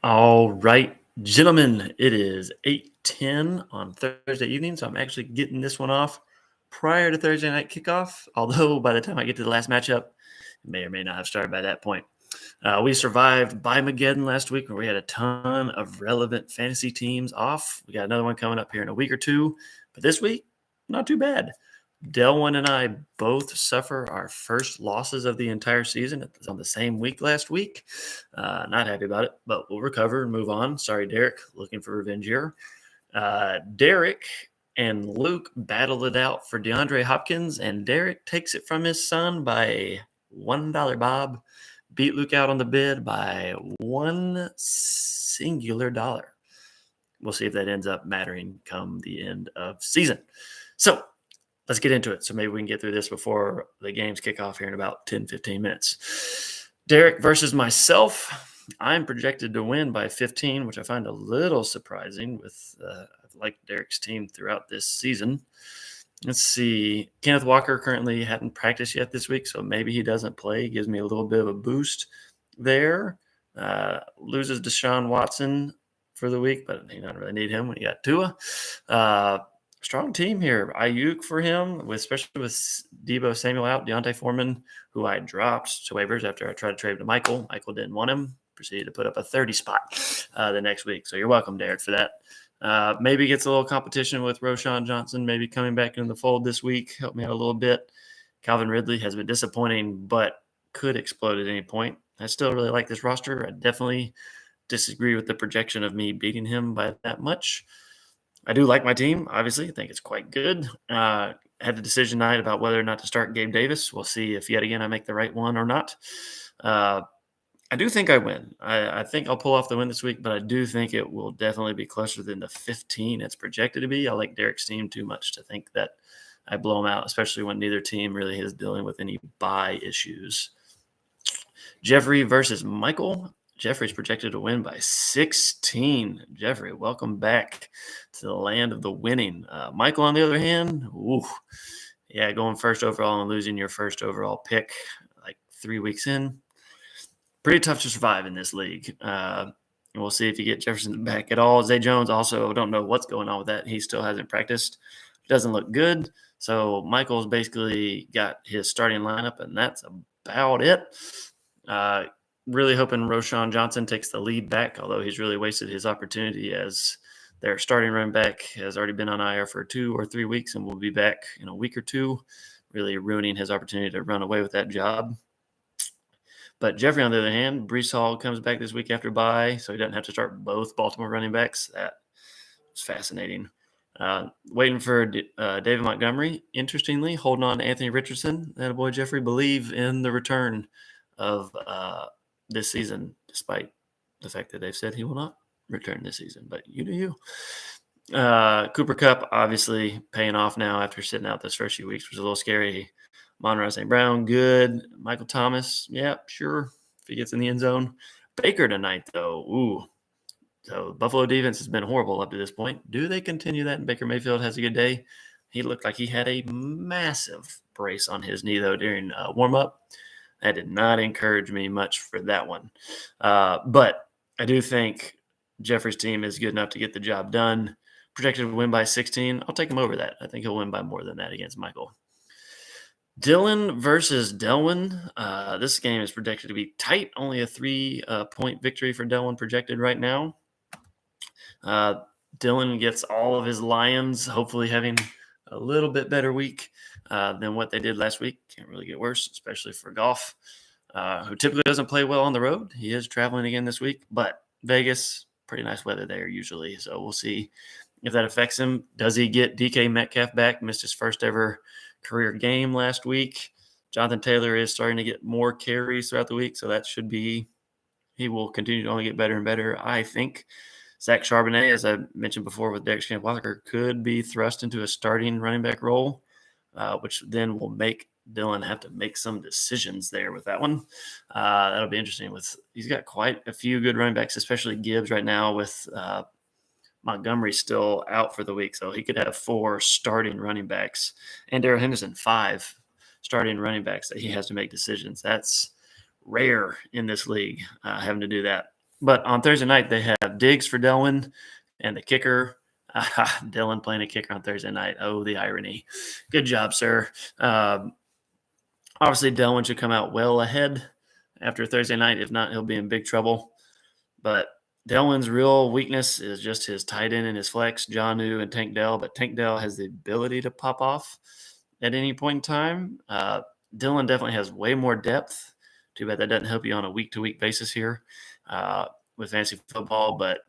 All right, gentlemen, it is 8:10 on Thursday evening, so I'm actually getting this one off prior to Thursday night kickoff, although by the time I get to the last matchup, it may or may not have started by that point. We survived Bye-megadden last week where we had a ton of relevant fantasy teams off. We got another one coming up here in a week or two, but this week, not too bad. Delwyn and I both suffer our first losses of the entire season. It was on the same week last week. Not happy about it, but we'll recover and move on. Sorry, Derek. Looking for revenge here. Derek and Luke battled it out for Deandre Hopkins, and Derek takes it from his son by $1 Bob. Beat Luke out on the bid by one singular dollar. We'll see if that ends up mattering come the end of season. So let's get into it. So maybe we can get through this before the games kick off here in about 10, 15 minutes. Derek versus myself. I'm projected to win by 15, which I find a little surprising with I've liked Derek's team throughout this season. Let's see. Kenneth Walker currently hadn't practiced yet this week, so maybe he doesn't play. Gives me a little bit of a boost there. Loses Deshaun Watson for the week, but he doesn't really need him when he got Tua. Strong team here. Ayuk for him, especially with Deebo Samuel out. Deontay Foreman, who I dropped to waivers after I tried to trade him to Michael. Michael didn't want him. Proceeded to put up a 30 spot the next week. So you're welcome, Derek, for that. Maybe gets a little competition with Roschon Johnson, maybe coming back into the fold this week. Help me out a little bit. Calvin Ridley has been disappointing, but could explode at any point. I still really like this roster. I definitely disagree with the projection of me beating him by that much. I do like my team, obviously. I think it's quite good. Had the decision tonight about whether or not to start Gabe Davis. We'll see if yet again I make the right one or not. I do think I win. I think I'll pull off the win this week, but I do think it will definitely be closer than the 15 it's projected to be. I like Derek's team too much to think that I blow them out, especially when neither team really is dealing with any bye issues. Jeffrey versus Michael. Jeffrey's projected to win by 16. Jeffrey, welcome back to the land of the winning. Michael, on the other hand, going first overall and losing your first overall pick like 3 weeks in. Pretty tough to survive in this league. We'll see if you get Jefferson back at all. Zay Jones also don't know what's going on with that. He still hasn't practiced. Doesn't look good. So Michael's basically got his starting lineup, and that's about it. Really hoping Roschon Johnson takes the lead back, although he's really wasted his opportunity as their starting running back has already been on IR for 2 or 3 weeks and will be back in a week or two, really ruining his opportunity to run away with that job. But Jeffrey, on the other hand, Breece Hall comes back this week after bye, so he doesn't have to start both Baltimore running backs. That was fascinating. Waiting for David Montgomery. Interestingly, holding on to Anthony Richardson. That boy Jeffrey believe in the return of this season, despite the fact that they've said he will not return this season. But you do you. Cooper Kupp obviously paying off now after sitting out this first few weeks, which was a little scary. Monroe St. Brown, good. Michael Thomas, yeah, sure, if he gets in the end zone. Baker tonight, though, ooh. So Buffalo defense has been horrible up to this point. Do they continue that? And Baker Mayfield has a good day. He looked like he had a massive brace on his knee, though, during warm-up. That did not encourage me much for that one. But I do think Jeffrey's team is good enough to get the job done. Projected to win by 16. I'll take him over that. I think he'll win by more than that against Michael. Dylan versus Delwyn. This game is projected to be tight. Only a 3-point victory for Delwyn projected right now. Dylan gets all of his Lions, hopefully having a little bit better week than what they did last week. Can't really get worse, especially for Goff, who typically doesn't play well on the road. He is traveling again this week, but Vegas, pretty nice weather there usually. So we'll see if that affects him. Does he get DK Metcalf back? Missed his first ever career game last week. Jonathan Taylor is starting to get more carries throughout the week, so that should be – he will continue to only get better and better, I think. Zach Charbonnet, as I mentioned before with Derek Walker, could be thrust into a starting running back role, which then will make Dylan have to make some decisions there with that one. That'll be interesting. He's got quite a few good running backs, especially Gibbs right now with Montgomery still out for the week. So he could have 4 starting running backs and Darrell Henderson, 5 starting running backs that he has to make decisions. That's rare in this league, having to do that. But on Thursday night, they have Diggs for Delwyn and the kicker. Dylan playing a kicker on Thursday night. Oh, the irony. Good job, sir. Um, Obviously, Delwyn should come out well ahead after Thursday night. If not, he'll be in big trouble. But Delwyn's real weakness is just his tight end and his flex, Johnu and Tank Dell. But Tank Dell has the ability to pop off at any point in time. Dylan definitely has way more depth. Too bad that doesn't help you on a week-to-week basis here with fantasy football. But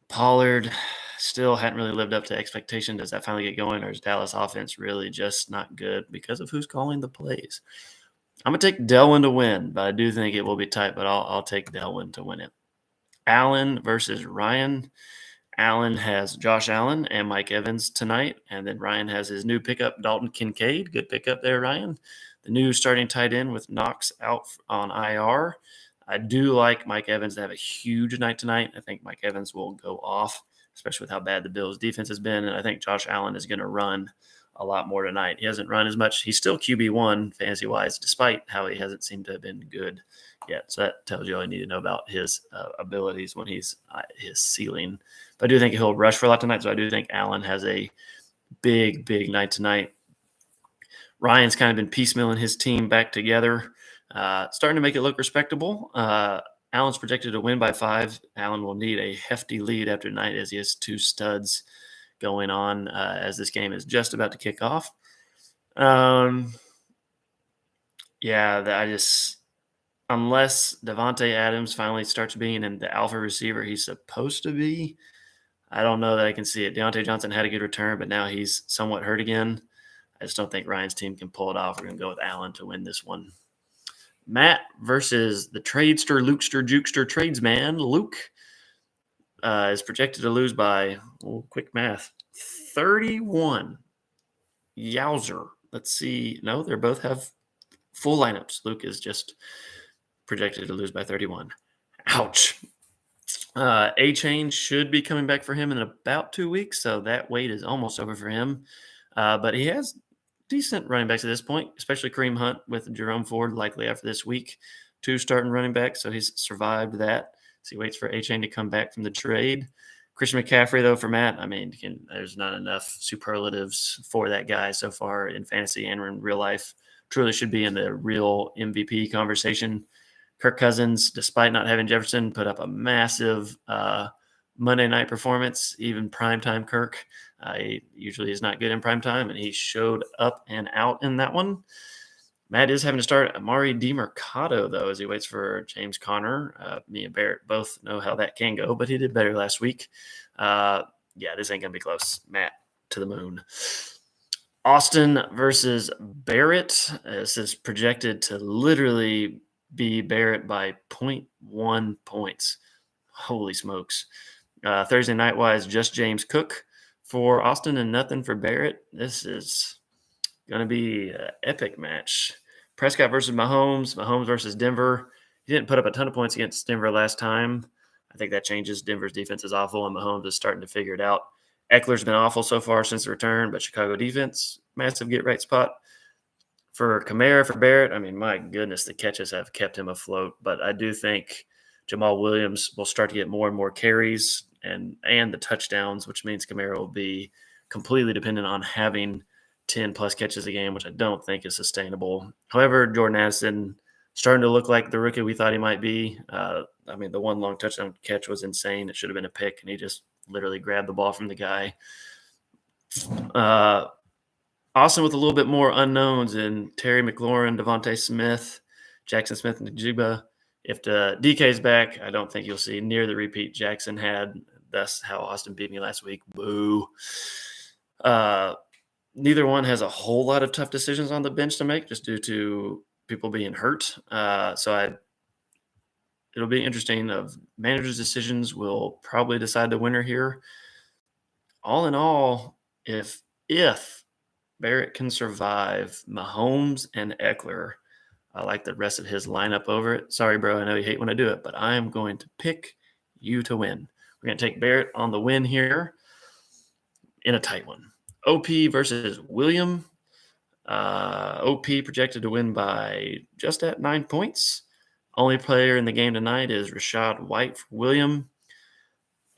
Pollard still hadn't really lived up to expectation. Does that finally get going, or is Dallas offense really just not good because of who's calling the plays? I'm going to take Delwyn to win, but I do think it will be tight, but I'll take Delwyn to win it. Allen versus Ryan. Allen has Josh Allen and Mike Evans tonight, and then Ryan has his new pickup, Dalton Kincaid. Good pickup there, Ryan. The new starting tight end with Knox out on IR. I do like Mike Evans to have a huge night tonight. I think Mike Evans will go off, especially with how bad the Bills' defense has been, and I think Josh Allen is going to run a lot more tonight. He hasn't run as much. He's still QB1 fantasy-wise, despite how he hasn't seemed to have been good yet. So that tells you all you need to know about his abilities when he's his ceiling. But I do think he'll rush for a lot tonight, so I do think Allen has a big, big night tonight. Ryan's kind of been piecemealing his team back together, starting to make it look respectable. Allen's projected to win by 5. Allen will need a hefty lead after tonight as he has 2 studs going on as this game is just about to kick off. Unless Devontae Adams finally starts being in the alpha receiver he's supposed to be, I don't know that I can see it. Deontay Johnson had a good return, but now he's somewhat hurt again. I just don't think Ryan's team can pull it off. We're going to go with Allen to win this one. Matt versus the tradester, Lukester, Jukester, tradesman. Luke is projected to lose by, quick math, 31. Yowzer. Let's see. No, they both have full lineups. Luke is just projected to lose by 31. Ouch. A-Chain should be coming back for him in about 2 weeks, so that wait is almost over for him. But he has decent running backs at this point, especially Kareem Hunt with Jerome Ford likely after this week. 2 starting running backs, so he's survived that. So he waits for A-Chain to come back from the trade. Christian McCaffrey, though, for Matt, I mean, there's not enough superlatives for that guy so far in fantasy and in real life. Truly should be in the real MVP conversation. Kirk Cousins, despite not having Jefferson, put up a massive Monday night performance, even primetime Kirk. He usually is not good in primetime, and he showed up and out in that one. Matt is having to start Amari DiMercato, though, as he waits for James Conner. Me and Barrett both know how that can go, but he did better last week. This ain't going to be close. Matt to the moon. Austin versus Barrett. This is projected to literally be Barrett by 0.1 points. Holy smokes. Thursday night-wise, just James Cook for Austin and nothing for Barrett. This is going to be an epic match. Prescott versus Mahomes. Mahomes versus Denver. He didn't put up a ton of points against Denver last time. I think that changes. Denver's defense is awful, and Mahomes is starting to figure it out. Eckler's been awful so far since the return, but Chicago defense, massive get-right spot. For Kamara, for Barrett, I mean, my goodness, the catches have kept him afloat. But I do think Jamal Williams will start to get more and more carries and the touchdowns, which means Kamara will be completely dependent on having 10-plus catches a game, which I don't think is sustainable. However, Jordan Addison starting to look like the rookie we thought he might be. The one long touchdown catch was insane. It should have been a pick, and he just literally grabbed the ball from the guy. Austin with a little bit more unknowns in Terry McLaurin, Devontae Smith, Jackson Smith, and Najuba. If the DK's back, I don't think you'll see near the repeat Jackson had. That's how Austin beat me last week. Boo. Neither one has a whole lot of tough decisions on the bench to make just due to people being hurt. It'll be interesting. Of managers' decisions will probably decide the winner here. All in all, if Barrett can survive Mahomes and Eckler, I like the rest of his lineup over it. Sorry, bro, I know you hate when I do it, but I am going to pick you to win. We're going to take Barrett on the win here in a tight one. OP versus William. OP projected to win by just at 9 points. Only player in the game tonight is Rashad White for William.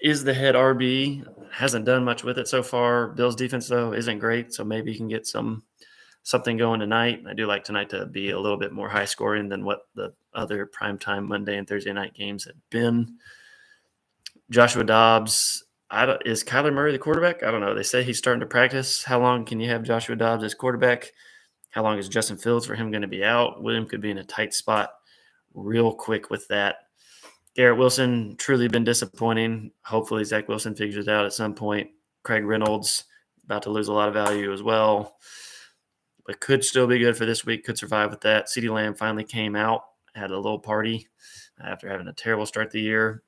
Is the head RB. Hasn't done much with it so far. Bills defense, though, isn't great, so maybe he can get something going tonight. I do like tonight to be a little bit more high scoring than what the other primetime Monday and Thursday night games have been. Joshua Dobbs. Is Kyler Murray the quarterback? I don't know. They say he's starting to practice. How long can you have Joshua Dobbs as quarterback? How long is Justin Fields for him going to be out? William could be in a tight spot real quick with that. Garrett Wilson, truly been disappointing. Hopefully Zach Wilson figures it out at some point. Craig Reynolds, about to lose a lot of value as well, but could still be good for this week, could survive with that. CeeDee Lamb finally came out, had a little party after having a terrible start to the year.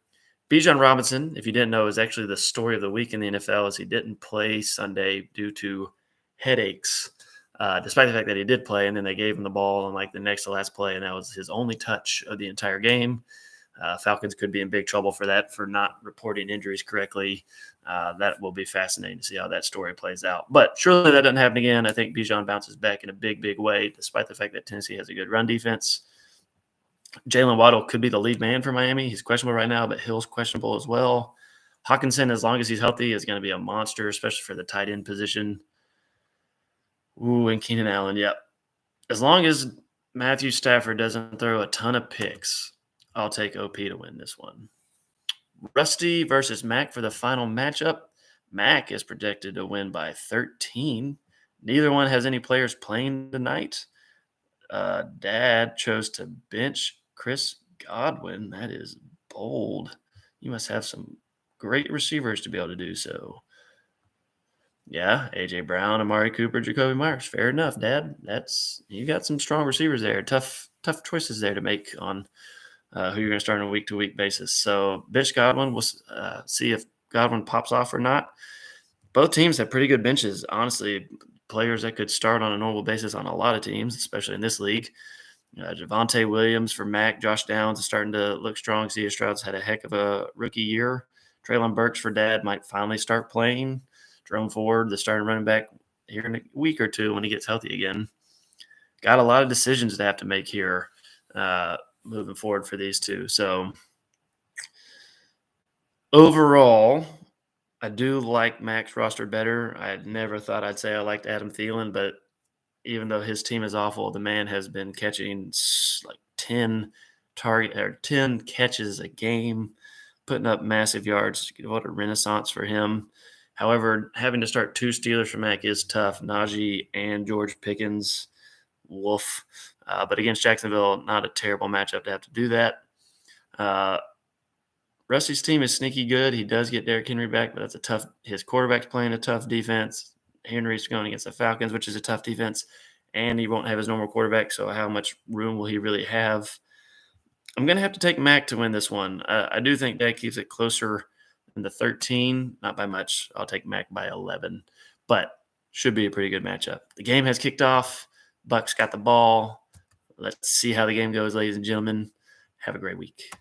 Bijan Robinson, if you didn't know, is actually the story of the week in the NFL as he didn't play Sunday due to headaches, despite the fact that he did play, and then they gave him the ball on like the next to last play, and that was his only touch of the entire game. Falcons could be in big trouble for that, for not reporting injuries correctly. That will be fascinating to see how that story plays out. But surely that doesn't happen again. I think Bijan bounces back in a big, big way, despite the fact that Tennessee has a good run defense. Jalen Waddle could be the lead man for Miami. He's questionable right now, but Hill's questionable as well. Hawkinson, as long as he's healthy, is going to be a monster, especially for the tight end position. Ooh, and Keenan Allen, yep. As long as Matthew Stafford doesn't throw a ton of picks, I'll take OP to win this one. Rusty versus Mac for the final matchup. Mac is projected to win by 13. Neither one has any players playing tonight. Dad chose to bench Chris Godwin. That is bold. You must have some great receivers to be able to do so. Yeah, A.J. Brown, Amari Cooper, Jacoby Myers. Fair enough, Dad. You got some strong receivers there. Tough choices there to make on who you're going to start on a week-to-week basis. So bench Godwin. We'll see if Godwin pops off or not. Both teams have pretty good benches, honestly. Players that could start on a normal basis on a lot of teams, especially in this league. Javonte Williams for Mac. Josh Downs is starting to look strong. C.J. Stroud's had a heck of a rookie year. Treylon Burks for Dad might finally start playing. Jerome Ford, the starting running back, here in a week or two when he gets healthy again. Got a lot of decisions to have to make here moving forward for these two. So overall, I do like Mac's roster better. I never thought I'd say I liked Adam Thielen, but even though his team is awful, the man has been catching like 10 catches a game, putting up massive yards. What a renaissance for him. However, having to start two Steelers for Mac is tough. Najee and George Pickens, woof. But against Jacksonville, not a terrible matchup to have to do that. Rusty's team is sneaky good. He does get Derrick Henry back, but his quarterback's playing a tough defense. Henry's going against the Falcons, which is a tough defense, and he won't have his normal quarterback, so how much room will he really have? I'm going to have to take Mac to win this one. I do think that keeps it closer than the 13. Not by much. I'll take Mac by 11, but should be a pretty good matchup. The game has kicked off. Bucks got the ball. Let's see how the game goes, ladies and gentlemen. Have a great week.